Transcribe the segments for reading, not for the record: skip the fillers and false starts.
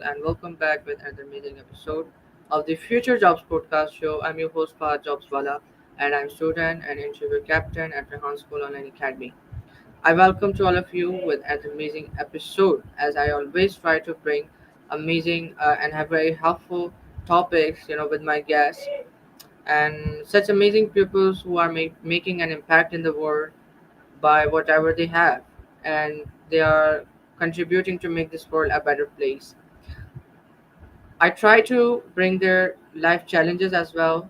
and welcome back with another amazing episode of the Future Jobs Podcast Show. I'm your host, Fahad Jobswala, and I'm student and interview captain at Rehan School Online Academy. I welcome to all of you with an amazing episode, as I always try to bring amazing and have very helpful topics, with my guests and such amazing pupils who are making an impact in the world by whatever they have, and they are contributing to make this world a better place. I try to bring their life challenges as well,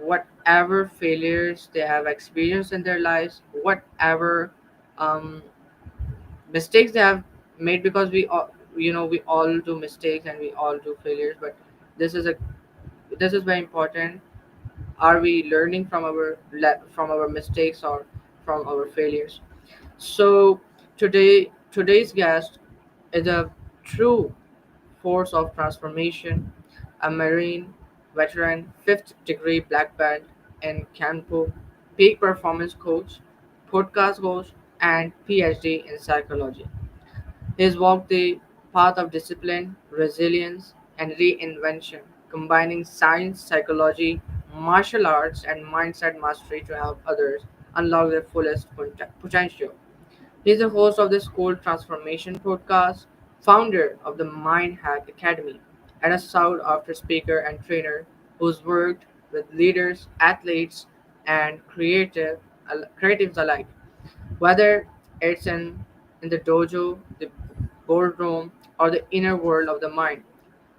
whatever failures they have experienced in their lives, whatever um, mistakes they have made, because we all do mistakes and we all do failures, but this is a this is very important. Are we learning from our mistakes or from our failures? So today's guest is a true force of transformation, a Marine veteran, fifth degree black belt in Kanpo, peak performance coach, podcast host, and PhD in psychology. He has walked the path of discipline, resilience, and reinvention, combining science, psychology, martial arts, and mindset mastery to help others unlock their fullest potential. He is the host of the School Transformation podcast, founder of the Mind Hack Academy, and a sought after speaker and trainer who's worked with leaders, athletes, and creatives alike. Whether it's in the dojo, the boardroom, or the inner world of the mind,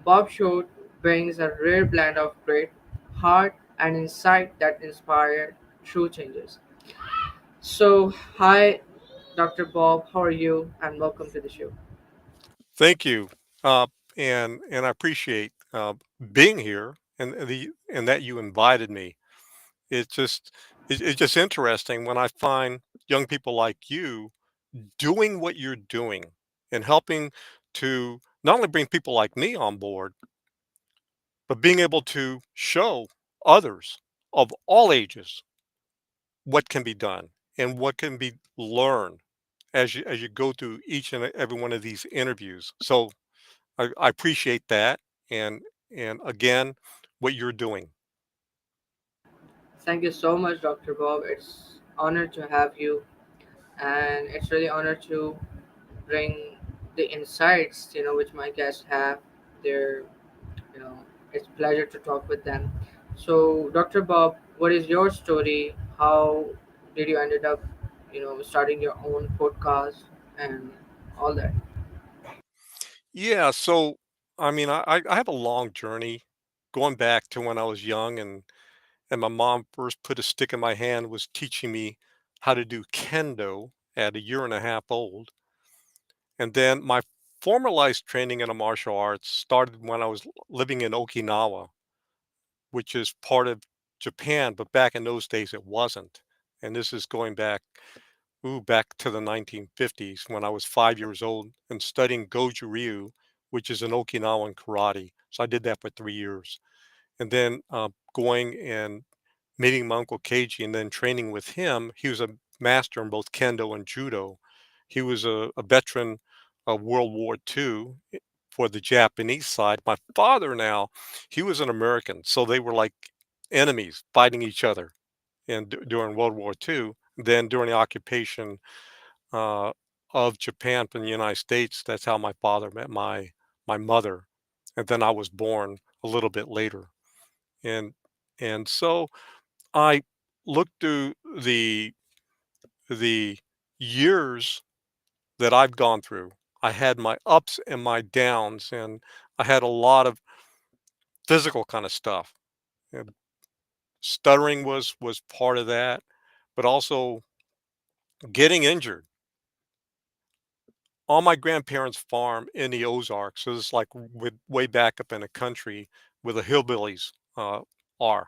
Bob Short brings a rare blend of grit, heart, and insight that inspire true changes. So, hi, Dr. Bob. How are you? And welcome to the show. Thank you, and I appreciate being here and that you invited me. It's just it's just interesting when I find young people like you doing what you're doing and helping to not only bring people like me on board, but being able to show others of all ages what can be done and what can be learned as you go through each and every one of these interviews. So I appreciate that, and and again, what you're doing. Thank you so much, Dr. Bob. It's honor to have you, and it's really honor to bring the insights, which my guests have. Their, you know, it's pleasure to talk with them. So, Dr. Bob, what is your story? How did you ended up, starting your own podcast and all that? Yeah, so I mean, I have a long journey going back to when I was young, and my mom first put a stick in my hand, was teaching me how to do kendo at a year and a half old, and then my formalized training in a martial arts started when I was living in Okinawa, which is part of Japan, but back in those days it wasn't. And this is going back to the 1950s when I was 5 years old and studying Goju Ryu, which is an Okinawan karate. So I did that for 3 years. And then going and meeting my uncle Keiji and then training with him. He was a master in both kendo and judo. He was a veteran of World War II for the Japanese side. My father now, he was an American. So they were like enemies fighting each other during World War II. Then during the occupation uh, of Japan from the United States. That's how my father met my mother, and then I was born a little bit later. And and so I looked through the years that I've gone through. I had my ups and my downs, and I had a lot of physical kind of stuff. And stuttering was part of that, but also getting injured on my grandparents' farm in the Ozarks. So it's like way back up in the country where the hillbillies are.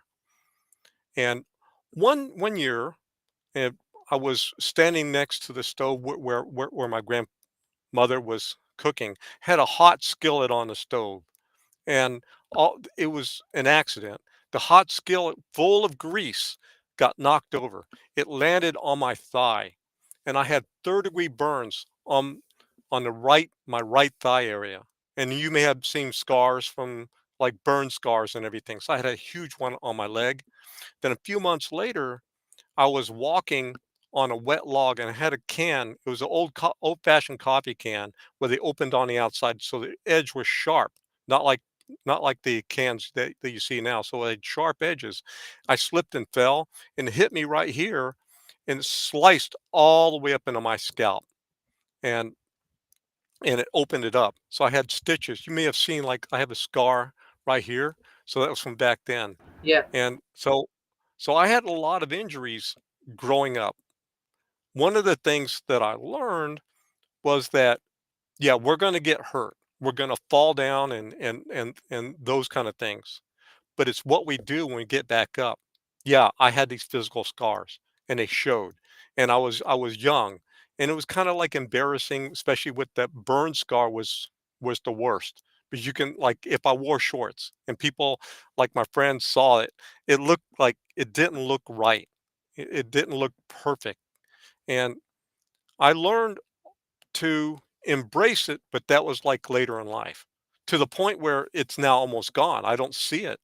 And one year, and I was standing next to the stove where my grandmother was cooking, had a hot skillet on the stove, and it was an accident. The hot skillet full of grease got knocked over. It landed on my thigh, and I had third-degree burns on my right thigh area. and you may have seen scars from like burn scars and everything. So I had a huge one on my leg. Then a few months later, I was walking on a wet log and I had a can. It was an old-fashioned coffee can where they opened on the outside, so the edge was sharp, not like not like the cans that you see now. So it had sharp edges. I slipped and fell and it hit me right here and it sliced all the way up into my scalp and it opened it up. So I had stitches. You may have seen like I have a scar right here. So that was from back then. Yeah, And so I had a lot of injuries growing up. One of the things that I learned was that, yeah, we're gonna get hurt. We're gonna fall down and those kind of things. But it's what we do when we get back up. Yeah, I had these physical scars and they showed. And I was young and it was kind of like embarrassing, especially with that burn scar was the worst. Because you can like if I wore shorts and people like my friends saw it, it looked like it didn't look right. It didn't look perfect. And I learned to embrace it, but that was like later in life to the point where it's now almost gone. I don't see it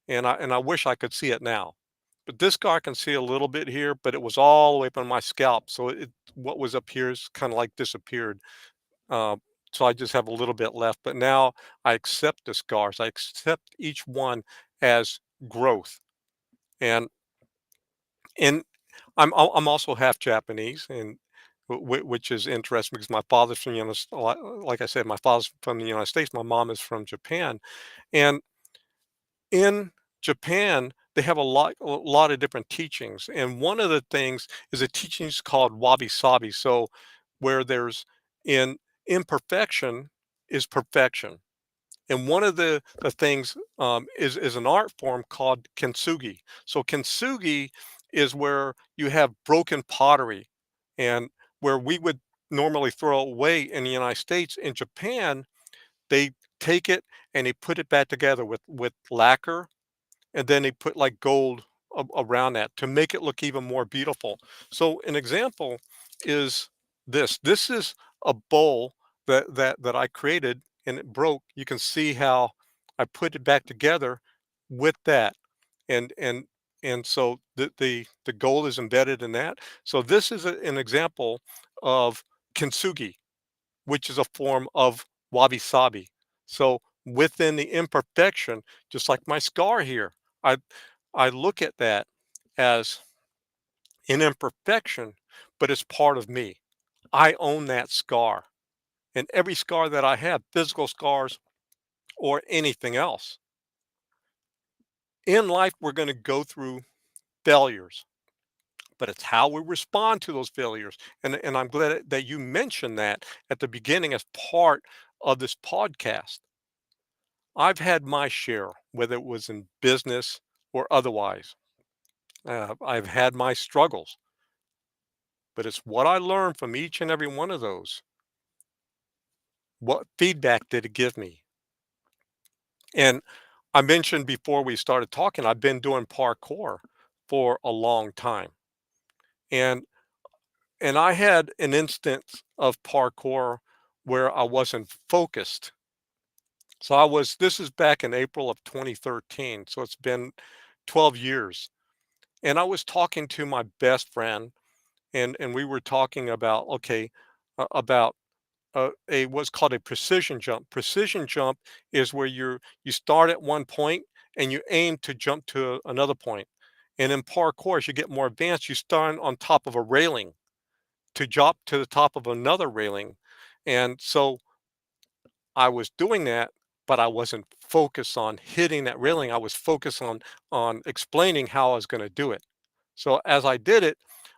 and I wish I could see it now. But this guy can see a little bit here, but it was all the way up on my scalp. So it what was up here is kind of like disappeared. Uh, so I just have a little bit left. But now I accept the scars. I accept each one as growth. And and I'm also half Japanese, and which is interesting because my father's from the United, like I said, my father's from the United States. My mom is from Japan, and in Japan, they have a lot of different teachings, and one of the things is a teachings called wabi-sabi. So, where there's in imperfection is perfection, and one of the things is an art form called kintsugi. So, kintsugi is where you have broken pottery, and where we would normally throw away in the United States. In Japan, they take it and they put it back together with lacquer and then they put like gold around that to make it look even more beautiful. So an example is this. This is a bowl that I created and it broke. You can see how I put it back together with that. And so the gold is embedded in that. So this is an example of kintsugi, which is a form of wabi sabi. So within the imperfection, just like my scar here, I I look at that as an imperfection, but it's part of me. I own that scar. And every scar that I have, physical scars or anything else. In life, we're going to go through failures, but it's how we respond to those failures. And I'm glad that you mentioned that at the beginning as part of this podcast. I've had my share, whether it was in business or otherwise. I've had my struggles, but it's what I learned from each and every one of those. What feedback did it give me? And I mentioned before we started talking, I've been doing parkour for a long time. And I had an instance of parkour where I wasn't focused. So this is back in April of 2013. So it's been 12 years. And I was talking to my best friend and we were talking about okay about a what's called a precision jump. Precision jump is where you start at one point and you aim to jump to another point. And in parkour, as you get more advanced, you start on top of a railing to jump to the top of another railing. And so I was doing that, but I wasn't focused on hitting that railing. I was focused on explaining how I was going to do it. So as I did it,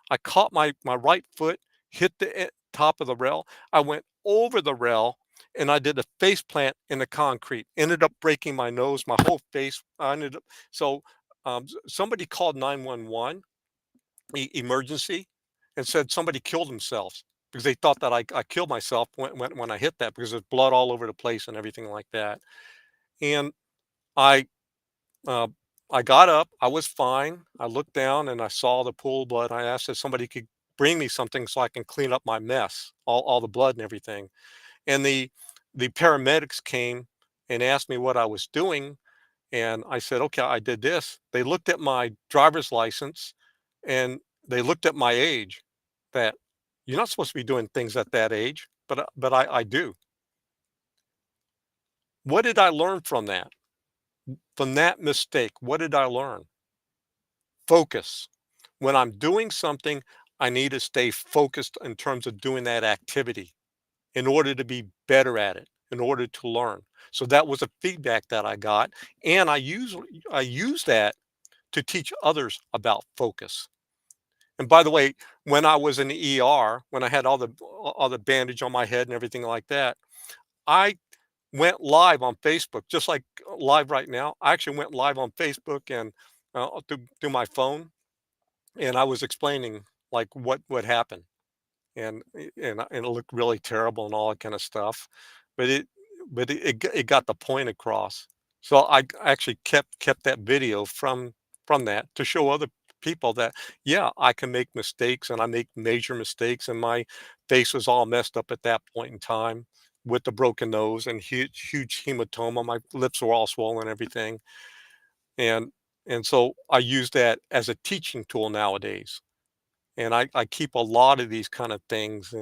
I caught my right foot, hit the top of the rail. I went over the rail and I did a face plant in the concrete. Ended up breaking my nose, my whole face. I ended up so somebody called 911 emergency and said somebody killed themselves because they thought that I killed myself when I hit that because there's blood all over the place and everything like that. And I uh, I got up. I was fine. I looked down and I saw the pool of blood. I asked if somebody could bring me something so I can clean up my mess, all the blood and everything. And The paramedics came and asked me what I was doing, and I said, "Okay, I did this." They looked at my driver's license, and they looked at my age, that you're not supposed to be doing things at that age, but I do. What did I learn from that? From that mistake, what did I learn? Focus. When I'm doing something, I need to stay focused in terms of doing that activity in order to be better at it, in order to learn. So that was a feedback that I got, and I use that to teach others about focus. And by the way, when I was in the ER, when I had all the bandage on my head and everything like that, I went live on Facebook, just like live right now. I actually went live on Facebook and through my phone, and I was explaining like what happened, and it looked really terrible and all that kind of stuff, but it got the point across. So I actually kept that video from that to show other people that yeah, I can make mistakes and I make major mistakes, and my face was all messed up at that point in time with the broken nose and huge hematoma. My lips were all swollen and everything, and so I use that as a teaching tool nowadays, and I keep a lot of these kind of things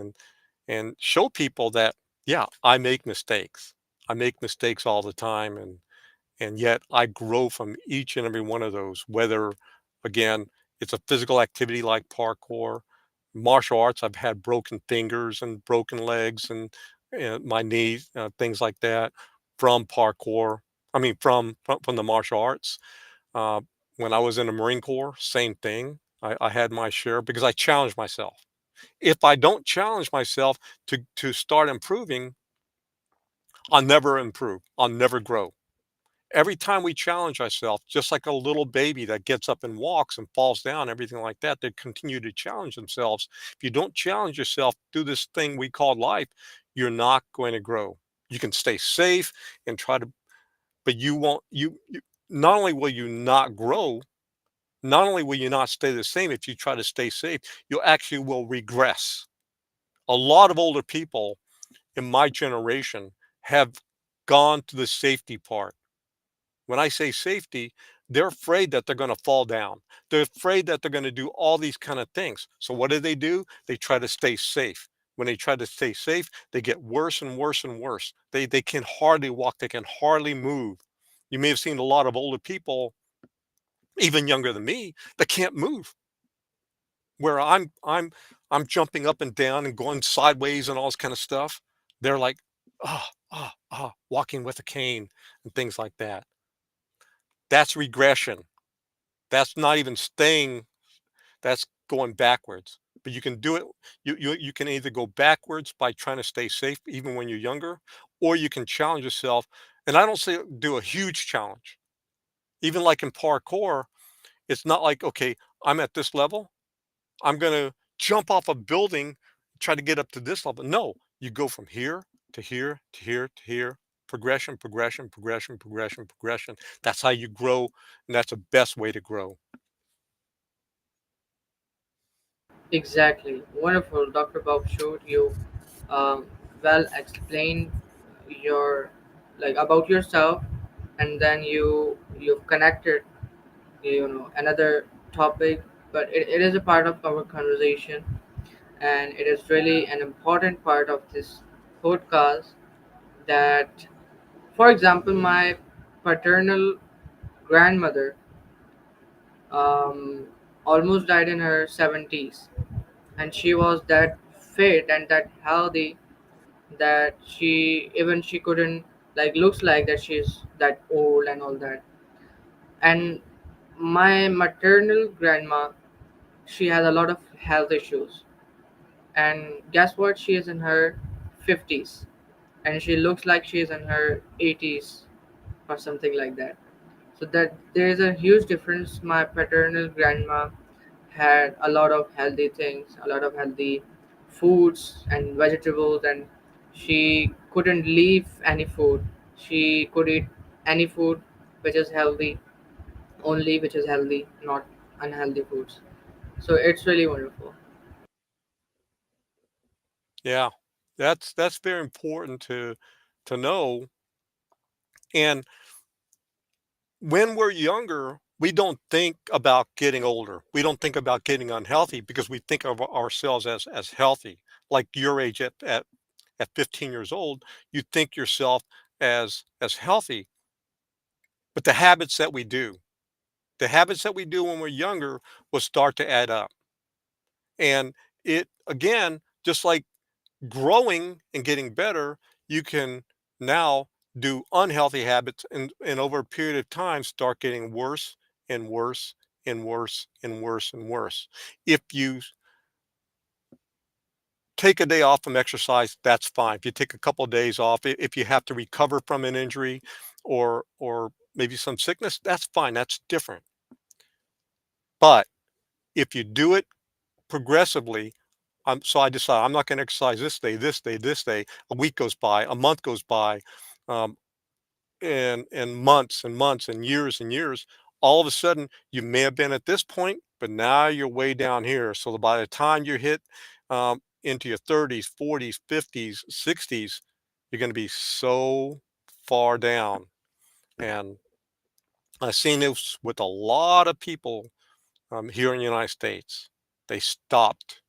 and show people that yeah, I make mistakes. I make mistakes all the time, and yet I grow from each and every one of those, whether again it's a physical activity like parkour, martial arts. I've had broken fingers and broken legs and my knees, things like that from parkour. I mean from the martial arts. uh, when I was in the Marine Corps, same thing. I had my share because I challenged myself. If I don't challenge myself to start improving, I'll never improve. I'll never grow. Every time we challenge ourselves, just like a little baby that gets up and walks and falls down, everything like that, they continue to challenge themselves. If you don't challenge yourself through this thing we call life, you're not going to grow. You can stay safe and try to, but you won't. You not only will you not grow, not only will you not stay the same if you try to stay safe, you actually will regress. A lot of older people in my generation have gone to the safety part. When I say safety, they're afraid that they're going to fall down. They're afraid that they're going to do all these kind of things. So what do? They try to stay safe. When they try to stay safe, they get worse and worse and worse. They can hardly walk. They can hardly move. You may have seen a lot of older people, even younger than me, that can't move. Where I'm jumping up and down and going sideways and all this kind of stuff. They're like, walking with a cane and things like that. That's regression. That's not even staying, that's going backwards. But you can do it. You can either go backwards by trying to stay safe even when you're younger, or you can challenge yourself. And I don't say do a huge challenge. Even like in parkour, it's not like, okay, I'm at this level. I'm going to jump off a building, try to get up to this level. No, you go from here to here to here to here. Progression, progression, progression, progression, progression. That's how you grow, and that's the best way to grow. Exactly. Wonderful. Dr. Bob showed you well explained your like about yourself, and then you've connected another topic, but it is a part of our conversation, and it is really an important part of this podcast that, for example, my paternal grandmother um, almost died in her 70s, and she was that fit and that healthy that she couldn't, like, looks like that she's that old and all that. And my maternal grandma, she has a lot of health issues, and guess what, she is in her 50s and she looks like she's in her 80s or something like that. So that there is a huge difference. My paternal grandma had a lot of healthy things, a lot of healthy foods and vegetables, and she couldn't leave any food. She could eat any food which is healthy, only which is healthy, not unhealthy foods. So it's really wonderful. Yeah, that's very important to know. And when we're younger, we don't think about getting older. We don't think about getting unhealthy because we think of ourselves as healthy. Like your age at 15 years old, you think yourself as healthy. But the habits that we do when we're younger will start to add up. And it again, just like growing and getting better, you can now do unhealthy habits and over a period of time start getting worse and worse and worse and worse and worse. If you take a day off from exercise, that's fine. If you take a couple of days off, if you have to recover from an injury or maybe some sickness, that's fine. That's different. But if you do it progressively, so I decide I'm not going to exercise this day, this day, this day. A week goes by, a month goes by, um, and months and months and years. All of a sudden, you may have been at this point, but now you're way down here. So that by the time you hit into your 30s, 40s, 50s, 60s, you're going to be so far down. And I've seen this with a lot of people here in the United States. They stopped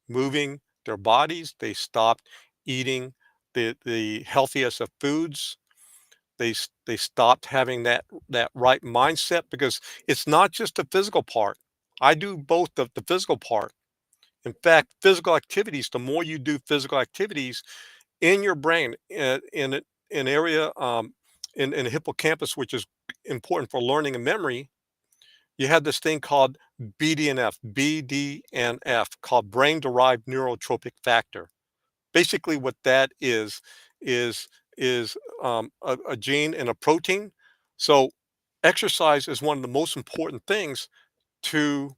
moving their bodies. They stopped eating the healthiest of foods. They stopped having that right mindset because it's not just the physical part. I do both the physical part. In fact, physical activities, the more you do physical activities in your brain, in an area in the hippocampus, which is important for learning and memory, you have this thing called BDNF, called brain derived neurotropic factor. Basically, what that is a gene and a protein. So, exercise is one of the most important things to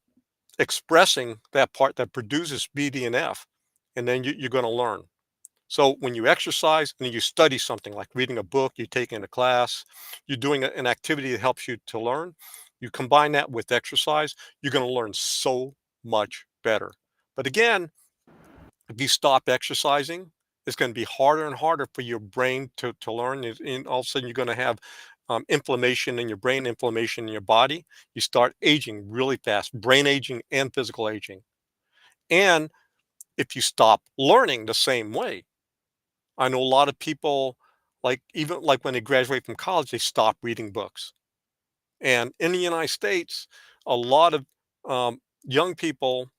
expressing that part that produces BDNF, and then you're going to learn. So when you exercise and you study something like reading a book, you're taking a class, you're doing an activity that helps you to learn, you combine that with exercise, you're going to learn so much better. But again, if you stop exercising, it's going to be harder and harder for your brain to learn. And all of a sudden, you're going to have inflammation in your brain, inflammation in your body. You start aging really fast, brain aging and physical aging. And if you stop learning the same way, I know a lot of people, like even like when they graduate from college, they stop reading books. And in the United States, a lot of young people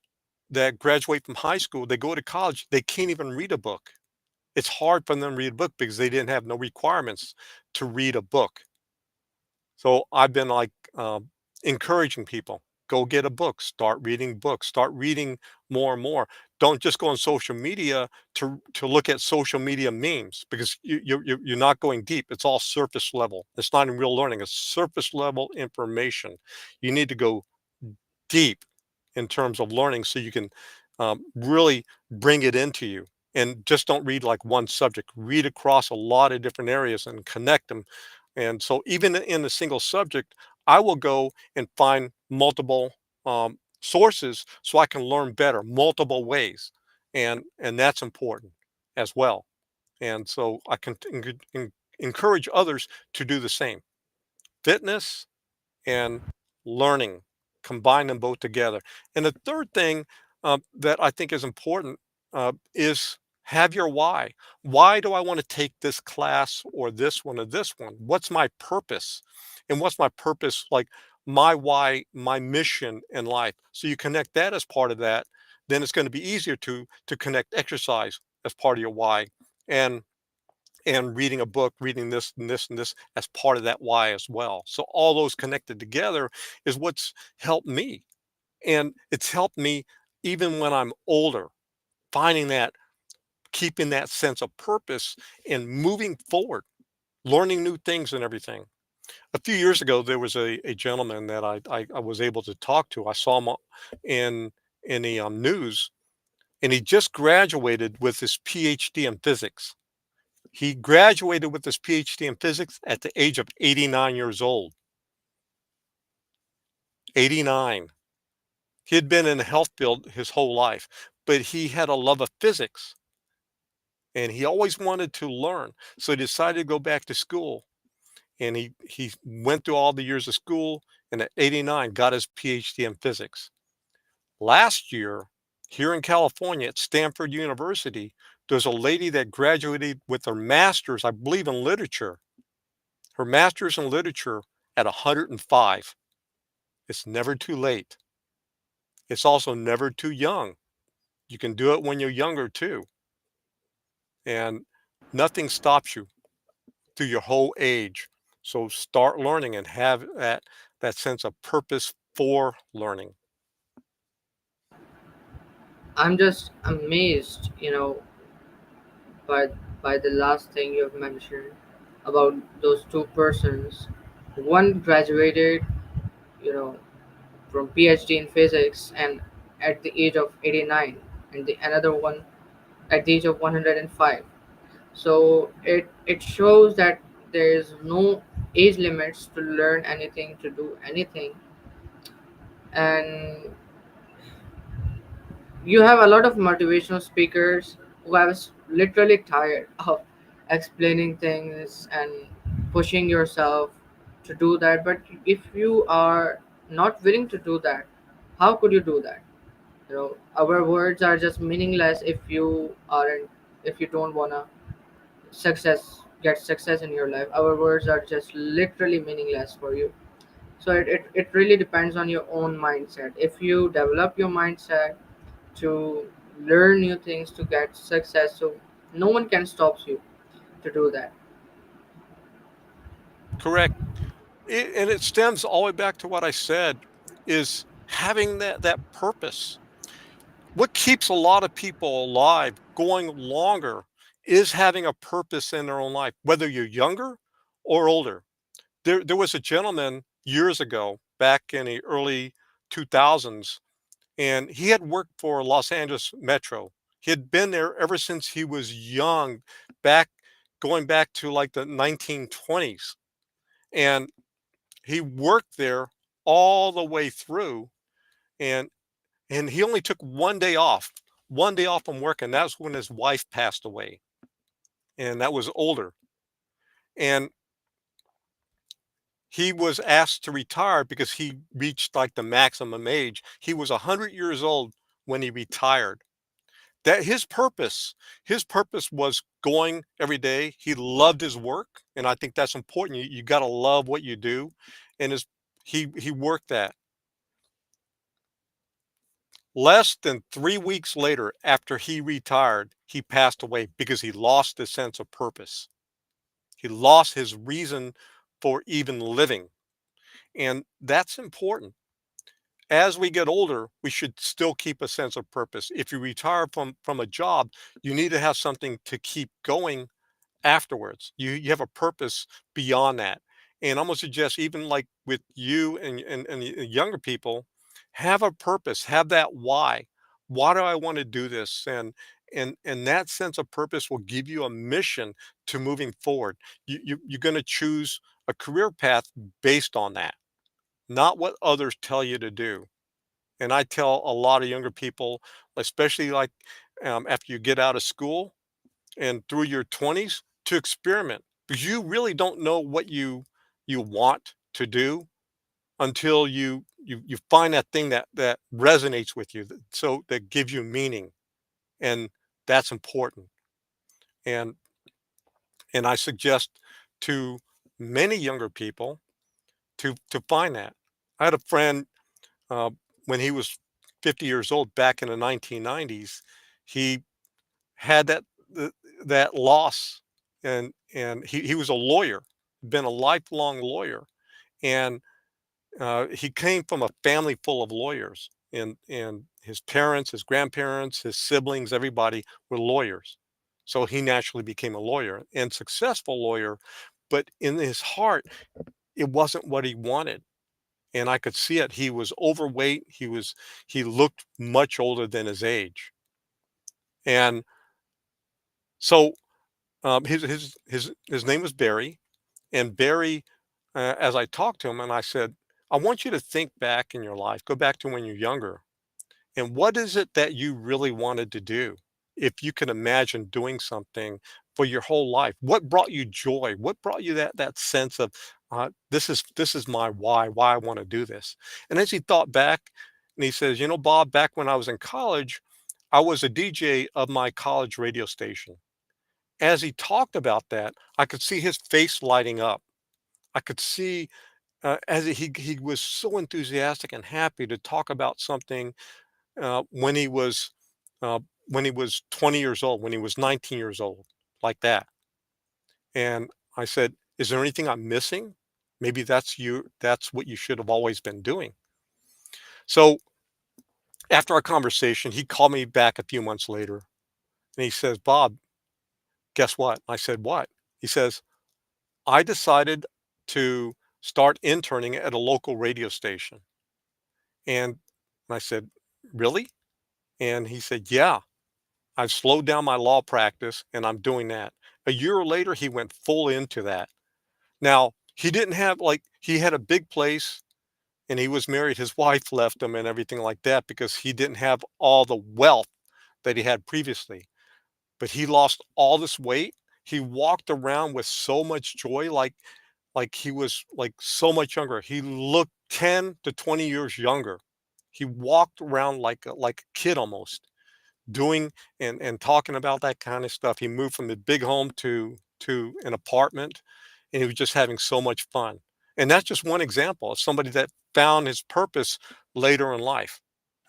that graduate from high school, they go to college, they can't even read a book. It's hard for them to read a book because they didn't have no requirements to read a book. So I've been like encouraging people, go get a book, start reading books, start reading more and more. Don't just go on social media to look at social media memes because you're not going deep. It's all surface level. It's not in real learning. It's surface level information. You need to go deep in terms of learning so you can really bring it into you. And just don't read like one subject. Read across a lot of different areas and connect them. And so, even in a single subject, I will go and find multiple sources so I can learn better, multiple ways, and that's important as well. And so, I can encourage others to do the same. Fitness and learning, combine them both together. And the third thing that I think is important is have your why. Why do I want to take this class or this one or this one? What's my purpose? And what's my purpose? Like my why, my mission in life. So you connect that as part of that, then it's going to be easier to connect exercise as part of your why. And reading a book, reading this and this and this as part of that why as well. So all those connected together is what's helped me. And it's helped me even when I'm older, finding that, keeping that sense of purpose and moving forward, learning new things and everything. A few years ago, there was a gentleman that I was able to talk to. I saw him in in the news, and he just graduated with his PhD in physics. He graduated with his PhD in physics at the age of 89 years old. 89. He had been in the health field his whole life, but he had a love of physics. and he always wanted to learn. So he decided to go back to school, and he went through all the years of school, and at 89 got his PhD in physics. Last year, here in California at Stanford University, there's a lady that graduated with her master's, I believe, in literature. Her master's in literature at 105. It's never too late. It's also never too young. You can do it when you're younger too. And nothing stops you through your whole age. So start learning and have that sense of purpose for learning. I'm just amazed, by by the last thing you've mentioned about those two persons. One graduated, you know, from PhD in physics and at the age of 89, and the another one at the age of 105. So it shows that there is no age limits to learn anything, to do anything. And you have a lot of motivational speakers who are literally tired of explaining things and pushing yourself to do that. But if you are not willing to do that, how could you do that? Our words are just meaningless if you don't wanna get success in your life. Our words are just literally meaningless for you. So it really depends on your own mindset. If you develop your mindset to learn new things, to get success, so no one can stop you to do that. Correct. And it stems all the way back to what I said is having that purpose. What keeps a lot of people alive going longer is having a purpose in their own life, whether you're younger or older. There was a gentleman years ago, back in the early 2000s, and he had worked for Los Angeles Metro. He had been there ever since he was young, back going back to like the 1920s. And he worked there all the way through, and he only took one day off from work, and that's when his wife passed away, and that was older. And he was asked to retire because he reached like the maximum age. He was 100 years old when he retired. That his purpose was going every day. He loved his work, and I think that's important. You got to love what you do, and he worked that. Less than 3 weeks later, after he retired, he passed away because he lost his sense of purpose. He lost his reason for even living. And that's important. As we get older, we should still keep a sense of purpose. If you retire from a job, you need to have something to keep going afterwards. You have a purpose beyond that. And I'm gonna suggest even like with you and the younger people, have a purpose, have that why. Why do I want to do this? And that sense of purpose will give you a mission to moving forward. You're gonna choose a career path based on that, not what others tell you to do. And I tell a lot of younger people, especially like after you get out of school, and through your 20s to experiment because you really don't know what you want to do until you find that thing that resonates with you so that gives you meaning, and that's important. And and I suggest to many younger people to find that. I had a friend, uh, when he was 50 years old back in the 1990s. He had th that loss, and he was a lawyer, been a lifelong lawyer, and, he came from a family full of lawyers, and his parents, his grandparents, his siblings, everybody were lawyers. So he naturally became a lawyer and successful lawyer, but in his heart, it wasn't what he wanted, and I could see it. He was overweight, he looked much older than his age, and so his name was Barry, and Barry, as I talked to him, and I said, "I want you to think back in your life, go back to when you're younger, and what is it that you really wanted to do?" if you can imagine doing something for your whole life. What brought you joy? What brought you that sense of this is my why I want to do this? And as he thought back, and he says, you know, Bob, back when I was in college, I was a DJ of my college radio station. As he talked about that, I could see his face lighting up. I could see as he was so enthusiastic and happy to talk about something uh, when he was uh, when he was 20 years old, when he was 19 years old, like that. And I said, "Is there anything I'm missing? Maybe that's you. That's what you should have always been doing." So after our conversation, he called me back a few months later, and he says, "Bob, guess what?" I said, "What?" He says, "I decided to start interning at a local radio station." And I said, "Really?" And he said, "Yeah. I've slowed down my law practice and I'm doing that." A year later, he went full into that. Now, he didn't have like he had a big place and he was married. His wife left him and everything like that because he didn't have all the wealth that he had previously. But he lost all this weight. He walked around with so much joy, like he was like so much younger. He looked 10 to 20 years younger. He walked around like a kid almost doing and talking about that kind of stuff. He moved from the big home to an apartment, and he was just having so much fun. And that's just one example of somebody that found his purpose later in life.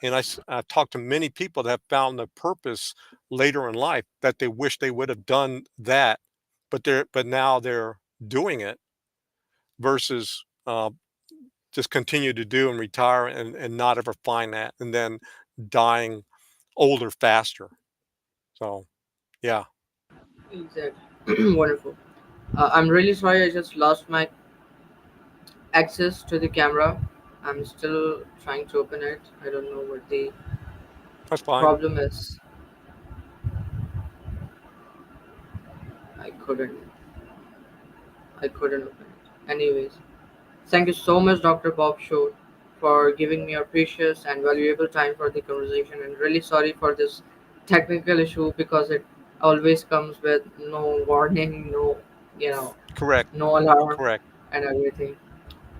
And I've talked to many people that have found their purpose later in life that they wish they would have done that, but now they're doing it versus just continue to do and retire and not ever find that and then dying older faster. So, yeah, Exactly. Wonderful. I'm really sorry I just lost my access to the camera. I'm still trying to open it. I don't know what the that's fine. problem is. I couldn't. I couldn't open it. Anyways, thank you so much, Dr. Bob Short, for giving me your precious and valuable time for the conversation. And really sorry for this technical issue because it always comes with no warning, no, you know, Correct, no alarm correct. and everything.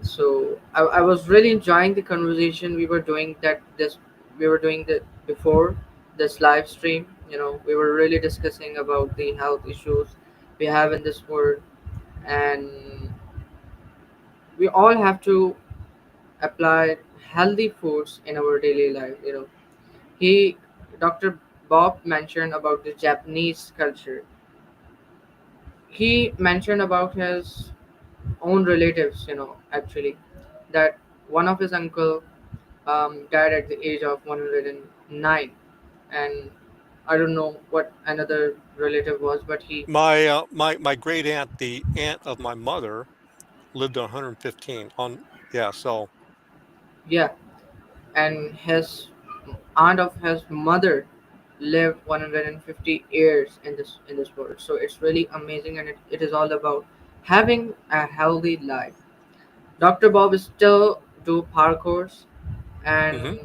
So I was really enjoying the conversation we were doing that before this live stream. We were really discussing about the health issues we have in this world, and we all have to apply healthy foods in our daily life. He Dr. Bob mentioned about the Japanese culture. He mentioned about his own relatives, actually, that one of his uncle died at the age of 109, and I don't know what another relative was, but he, My great aunt, the aunt of my mother, lived to 115 on yeah, so yeah, and his aunt of his mother lived 150 years in this world. So it's really amazing, and it is all about having a healthy life. Dr. Bob is still do parkours, mhm. and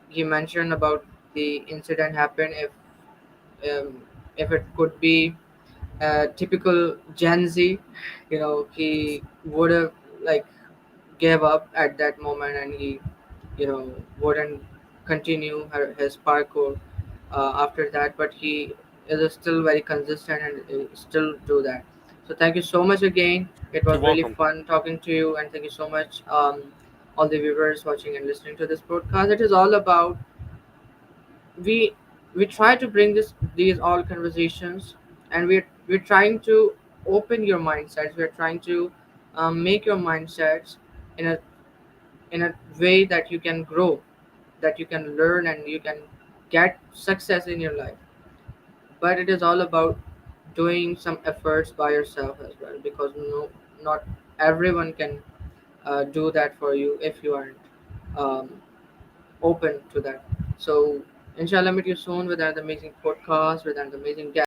he mentioned about the incident happened if it could be typical Gen Z, he would have like gave up at that moment, and he, wouldn't continue his parkour after that. But he is still very consistent and still do that. So thank you so much again. It You're was really welcome. fun talking to you, and thank you so much, all the viewers watching and listening to this podcast. It is all about we we try to bring these all conversations, and we're trying to open your mindsets. We're trying to make your mindsets in a way that you can grow, that you can learn, and you can get success in your life. But it is all about doing some efforts by yourself as well, because not everyone can do that for you if you aren't um, open to that. So, inshallah, meet you soon with another amazing podcast, with an amazing guest.